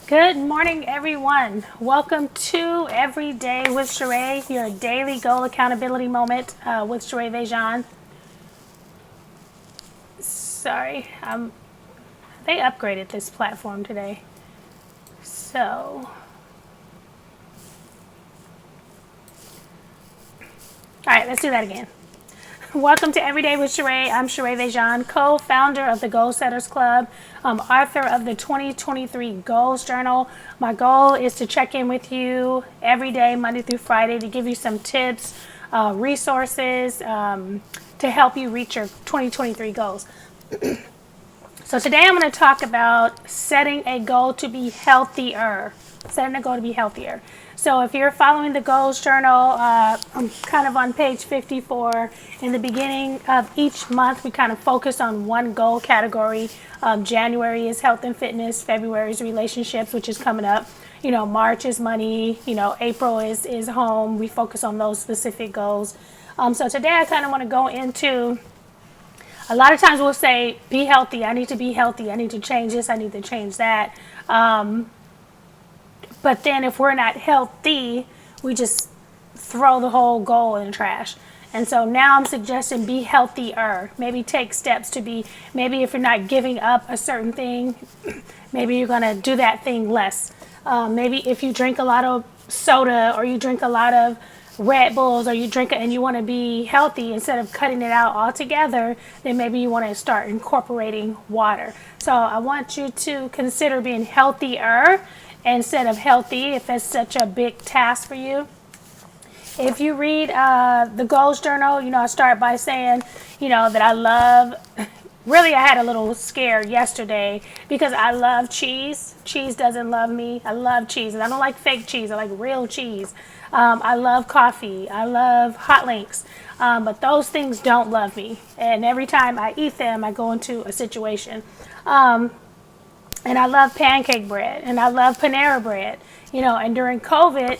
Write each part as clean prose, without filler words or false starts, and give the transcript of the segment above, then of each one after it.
Good morning, everyone. Welcome to Every Day with Sheree, your daily goal accountability moment with Sheree Vejan. Sorry, they upgraded this platform today. So, all right, let's do that again. Welcome to Every Day with Sheree. I'm Sheree Vejan, co-founder of the Goal Setters Club. I'm author of the 2023 Goals Journal. My goal is to check in with you every day, Monday through Friday, to give you some tips, resources to help you reach your 2023 goals. So today I'm going to talk about setting a goal to be healthier. Setting a goal to be healthier. So if you're following the Goals Journal, I'm kind of on page 54. In the beginning of each month, we kind of focus on one goal category. January is health and fitness. February is relationships, which is coming up. March is money. April is home. We focus on those specific goals. So today I kind of want to go into, a lot of times we'll say, be healthy. I need to be healthy. I need to change this. I need to change that. But then if we're not healthy, we just throw the whole goal in the trash. And so now I'm suggesting be healthier. Maybe take steps to be, maybe if you're not giving up a certain thing, maybe you're going to do that thing less. Maybe if you drink a lot of soda or you drink a lot of Red Bulls or you drink it and you want to be healthy, instead of cutting it out altogether, then maybe you want to start incorporating water. So I want you to consider being healthier instead of healthy, if that's such a big task for you. If you read the Goals Journal, I start by saying, that I love, really I had a little scare yesterday because I love cheese. Cheese doesn't love me. I love cheese, and I don't like fake cheese. I like real cheese. I love coffee. I love hot links. But those things don't love me. And every time I eat them, I go into a situation. And I love pancake bread, and I love Panera bread, and during COVID,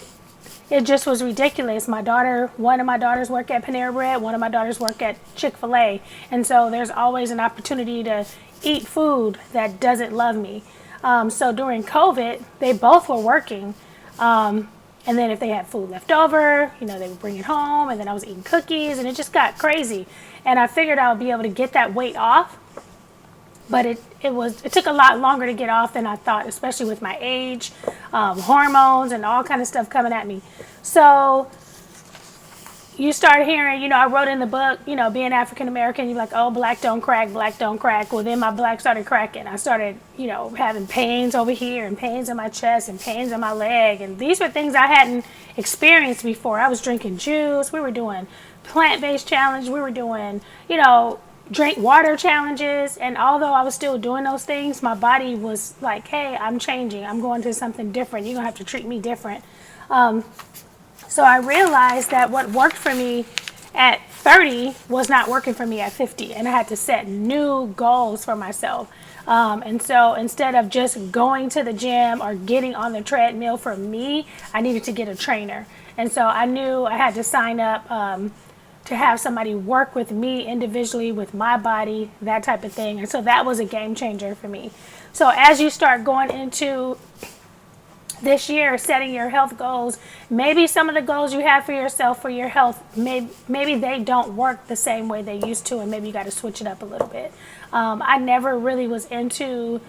it just was ridiculous. One of my daughters work at Panera bread, one of my daughters work at Chick-fil-A, and so there's always an opportunity to eat food that doesn't love me. So during COVID, they both were working, and then if they had food left over, they would bring it home, and then I was eating cookies, and it just got crazy. And I figured I would be able to get that weight off. But it took a lot longer to get off than I thought, especially with my age, hormones, and all kind of stuff coming at me. So you start hearing, I wrote in the book, being African American, you're like, oh, black don't crack, black don't crack. Well, then my black started cracking. I started, having pains over here and pains in my chest and pains in my leg. And these were things I hadn't experienced before. I was drinking juice. We were doing plant-based challenge. We were doing, drink water challenges, and although I was still doing those things, my body was like, hey, I'm changing, I'm going to something different, you're gonna have to treat me different. So I realized that what worked for me at 30 was not working for me at 50, and I had to set new goals for myself. And so instead of just going to the gym or getting on the treadmill, for me, I needed to get a trainer. And so I knew I had to sign up to have somebody work with me individually, with my body, that type of thing. And so that was a game changer for me. So as you start going into this year, setting your health goals, maybe some of the goals you have for yourself for your health, maybe they don't work the same way they used to, and maybe you got to switch it up a little bit. I never really was into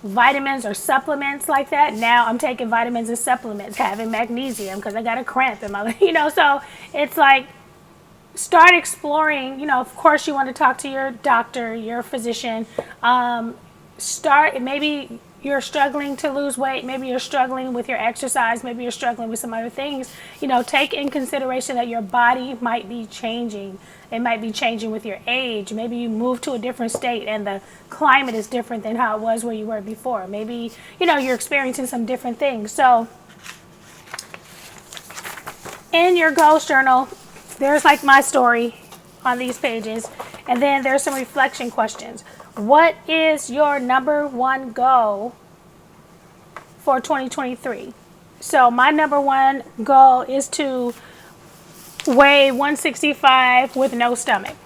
vitamins or supplements like that. Now I'm taking vitamins and supplements, having magnesium because I got a cramp in my, so it's like, start exploring. Of course you want to talk to your doctor, your physician. Maybe you're struggling to lose weight, maybe you're struggling with your exercise, maybe you're struggling with some other things. Take in consideration that your body might be changing. It might be changing with your age. Maybe you move to a different state and the climate is different than how it was where you were before. Maybe you're experiencing some different things. So in your goals journal, there's like my story on these pages, and then there's some reflection questions. What is your number one goal for 2023? So my number one goal is to weigh 165 with no stomach.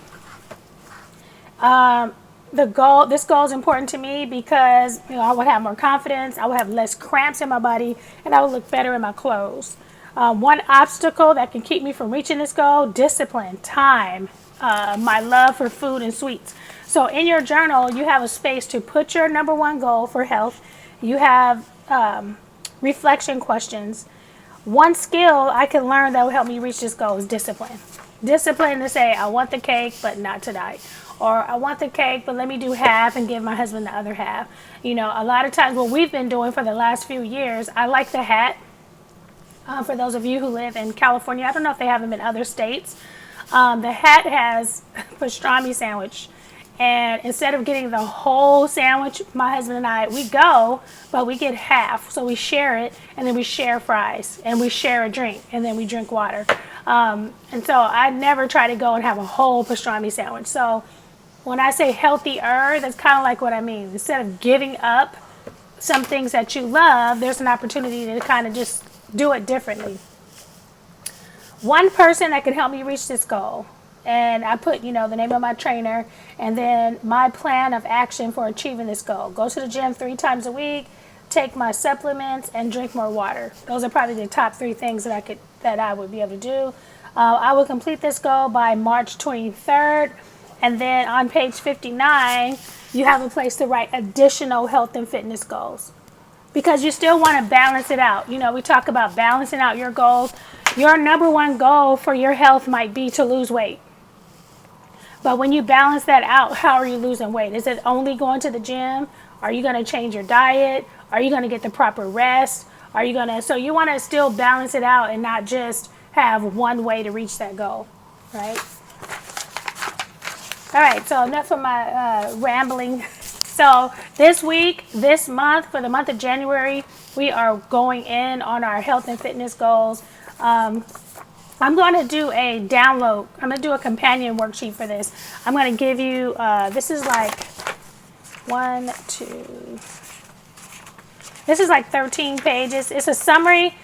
this goal is important to me because I would have more confidence, I would have less cramps in my body, and I would look better in my clothes. One obstacle that can keep me from reaching this goal: discipline, time, my love for food and sweets. So in your journal, you have a space to put your number one goal for health. You have reflection questions. One skill I can learn that will help me reach this goal is discipline. Discipline to say, I want the cake, but not tonight. Or I want the cake, but let me do half and give my husband the other half. A lot of times what we've been doing for the last few years, I like the hat. For those of you who live in California, I don't know if they have them in other states. The hat has pastrami sandwich. And instead of getting the whole sandwich, my husband and I, we go, but we get half. So we share it, and then we share fries, and we share a drink, and then we drink water. And so I never try to go and have a whole pastrami sandwich. So when I say healthier, that's kind of like what I mean. Instead of giving up some things that you love, there's an opportunity to kind of just do it differently. One person that can help me reach this goal. And I put, the name of my trainer and then my plan of action for achieving this goal. Go to the gym 3 times a week, take my supplements, and drink more water. Those are probably the top 3 things that I would be able to do. I will complete this goal by March 23rd. And then on page 59, you have a place to write additional health and fitness goals. Because you still want to balance it out. We talk about balancing out your goals. Your number one goal for your health might be to lose weight. But when you balance that out, how are you losing weight? Is it only going to the gym? Are you going to change your diet? Are you going to get the proper rest? So you want to still balance it out and not just have one way to reach that goal, right? All right, so enough of my rambling. So this month, for the month of January, we are going in on our health and fitness goals. I'm going to do a download. I'm going to do a companion worksheet for this. I'm going to give you, this is like 13 pages. It's a summary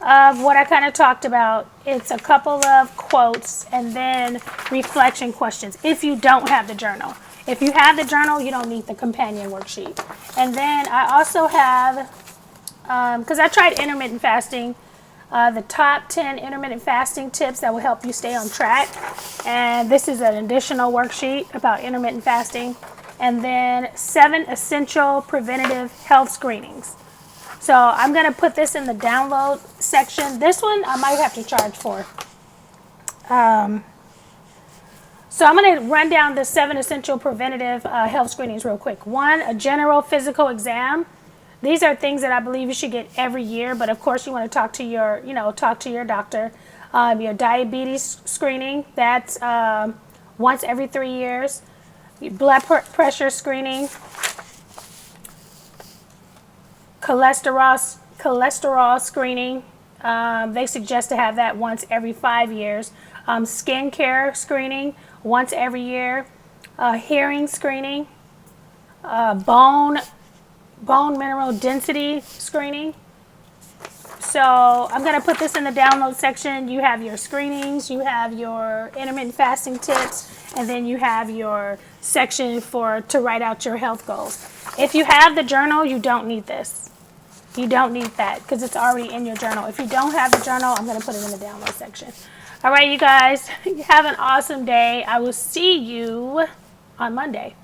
of what I kind of talked about. It's a couple of quotes and then reflection questions if you don't have the journal. If you have the journal, you don't need the companion worksheet. And then I also have, because I tried intermittent fasting, the top 10 intermittent fasting tips that will help you stay on track. And this is an additional worksheet about intermittent fasting. And then 7 essential preventative health screenings. So I'm going to put this in the download section. This one I might have to charge for. So I'm going to run down the 7 essential preventative health screenings real quick. 1, a general physical exam. These are things that I believe you should get every year, but of course you want to talk to your doctor. Your diabetes screening, that's once every 3 years. Your blood pressure screening. Cholesterol screening. They suggest to have that once every 5 years. Skin care screening, once every year. Hearing screening. Bone mineral density screening. So I'm going to put this in the download section. You have your screenings, you have your intermittent fasting tips, and then you have your section to write out your health goals. If you have the journal, you don't need this. You don't need that because it's already in your journal. If you don't have the journal, I'm going to put it in the download section. All right, you guys, have an awesome day. I will see you on Monday.